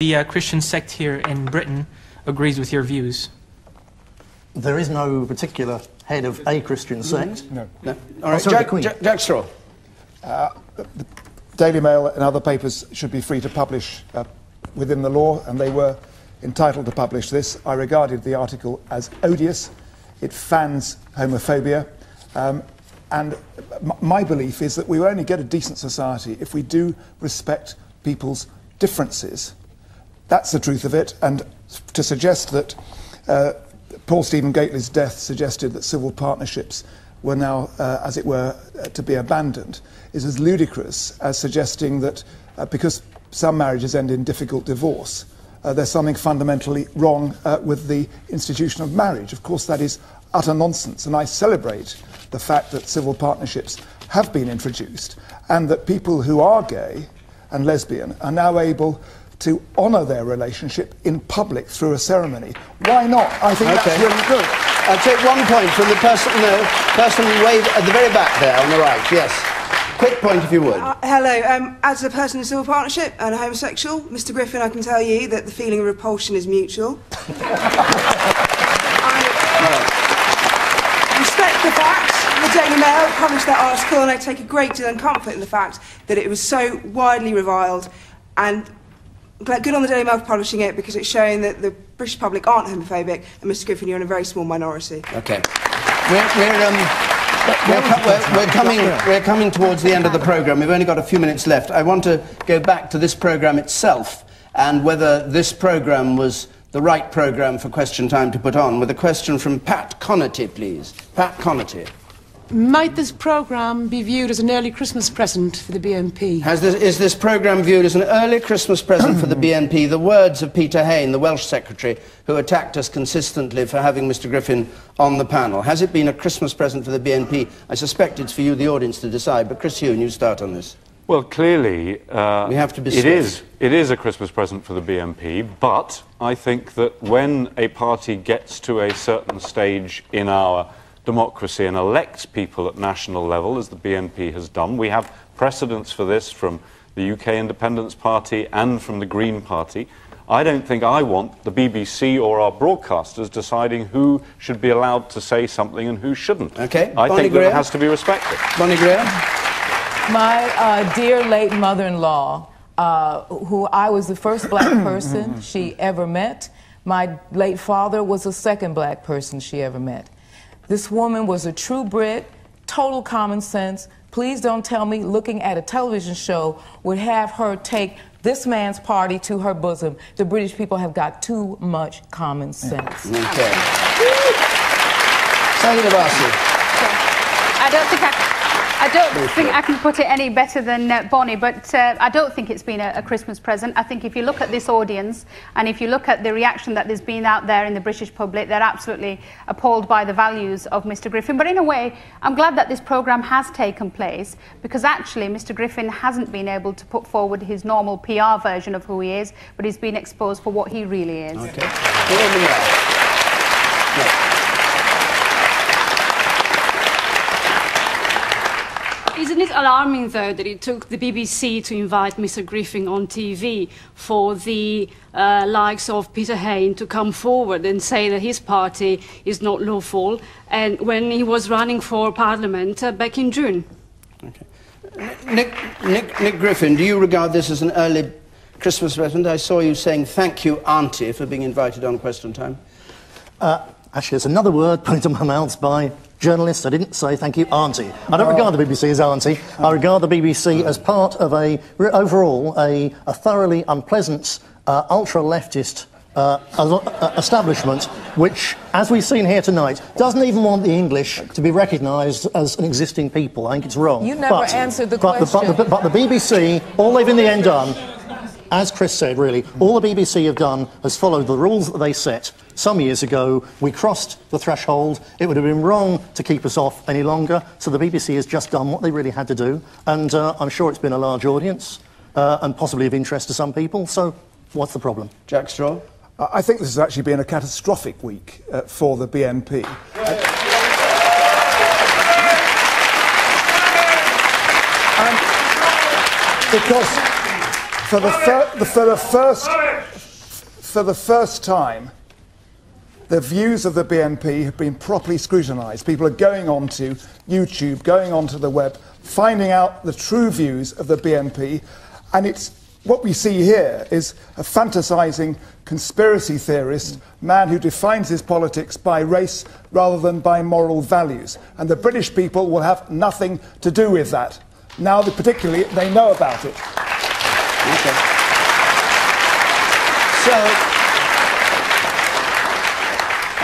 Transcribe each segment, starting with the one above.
The Christian sect here in Britain agrees with your views. There is no particular head of a Christian sect. No. All right, Jack Straw. The Daily Mail and other papers should be free to publish within the law, and they were entitled to publish this. I regarded the article as odious. It fans homophobia. And my belief is that we will only get a decent society if we do respect people's differences. That's the truth of it. And to suggest that Paul Stephen Gately's death suggested that civil partnerships were now, as it were, to be abandoned is as ludicrous as suggesting that because some marriages end in difficult divorce, there's something fundamentally wrong with the institution of marriage. Of course, that is utter nonsense, and I celebrate the fact that civil partnerships have been introduced and that people who are gay and lesbian are now able to honour their relationship in public through a ceremony. Why not? I think that's really good. I'll take 1 point from the person way at the very back there on the right. Yes. Quick point, if you would. Hello. As a person in a civil partnership and a homosexual, Mr. Griffin, I can tell you that the feeling of repulsion is mutual. I respect the fact the Daily Mail published that article, and I take a great deal of comfort in the fact that it was so widely reviled, and good on the Daily Mail for publishing it, because it's showing that the British public aren't homophobic, and Mr. Griffin, you're in a very small minority. OK. We're coming towards the end of the programme. We've only got a few minutes left. I want to go back to this programme itself and whether this programme was the right programme for Question Time to put on, with a question from Pat Connaughty, please. Pat Connaughty. Might this programme be viewed as an early Christmas present for the BNP? Is this programme viewed as an early Christmas present for the BNP? The words of Peter Hain, the Welsh Secretary, who attacked us consistently for having Mr. Griffin on the panel. Has it been a Christmas present for the BNP? I suspect it's for you, the audience, to decide, but Chris Huhn, you start on this. Well, clearly, we have to be it is a Christmas present for the BNP, but I think that when a party gets to a certain stage in our democracy and elects people at national level, as the BNP has done, we have precedents for this from the UK Independence Party and from the Green Party. I don't think I want the BBC or our broadcasters deciding who should be allowed to say something and who shouldn't. Okay. I think that it has to be respected. Bonnie Greer? My dear late mother-in-law, who I was the first black person she ever met. My late father was the second black person she ever met. This woman was a true Brit, total common sense. Please don't tell me looking at a television show would have her take this man's party to her bosom. The British people have got too much common sense. Okay. Sally Navasi. I don't think I can put it any better than Bonnie, but I don't think it's been a Christmas present. I think if you look at this audience and if you look at the reaction that there's been out there in the British public, they're absolutely appalled by the values of Mr. Griffin. But in a way, I'm glad that this programme has taken place, because actually Mr. Griffin hasn't been able to put forward his normal PR version of who he is, but he's been exposed for what he really is. Okay. Isn't it alarming, though, that it took the BBC to invite Mr. Griffin on TV for the likes of Peter Hain to come forward and say that his party is not lawful, and when he was running for Parliament back in June? Okay. Nick Griffin, do you regard this as an early Christmas present? I saw you saying thank you, Auntie, for being invited on Question Time. Actually, there's another word put into my mouth by journalists. I didn't say thank you, Auntie. I don't regard the BBC as Auntie. I regard the BBC as part of overall a thoroughly unpleasant, ultra-leftist establishment, which, as we've seen here tonight, doesn't even want the English to be recognised as an existing people. I think it's wrong. You never answered the question. But the BBC, all they've in the end done, as Chris said, really, all the BBC have done has followed the rules that they set some years ago. We crossed the threshold. It would have been wrong to keep us off any longer, so the BBC has just done what they really had to do, and I'm sure it's been a large audience and possibly of interest to some people, so what's the problem? Jack Straw? I think this has actually been a catastrophic week for the BNP. Because for the first for the first time, the views of the BNP have been properly scrutinised. People are going on to YouTube, going onto the web, finding out the true views of the BNP, and it's what we see here is a fantasising conspiracy theorist, man who defines his politics by race rather than by moral values. And the British people will have nothing to do with that. Now, particularly, they know about it. Okay. So,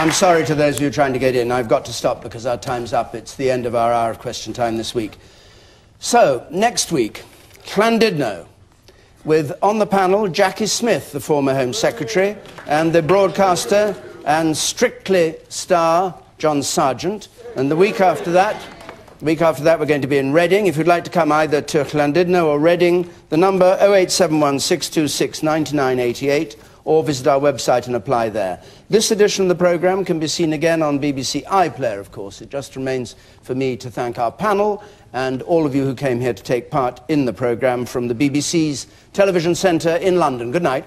I'm sorry to those of you trying to get in. I've got to stop because our time's up. It's the end of our hour of question time this week. So, next week, Llandudno, with on the panel Jackie Smith, the former Home Secretary, and the broadcaster and Strictly star John Sargent. And the week after that, we're going to be in Reading. If you'd like to come either to Llandudno or Reading, the number 0871 626 9988, or visit our website and apply there. This edition of the programme can be seen again on BBC iPlayer, of course. It just remains for me to thank our panel and all of you who came here to take part in the programme from the BBC's Television Centre in London. Good night.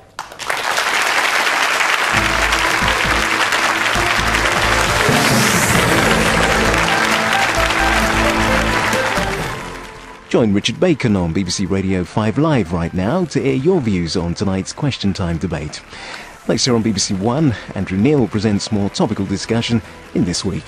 Join Richard Bacon on BBC Radio 5 Live right now to hear your views on tonight's Question Time debate. Later on BBC One, Andrew Neil presents more topical discussion in This Week.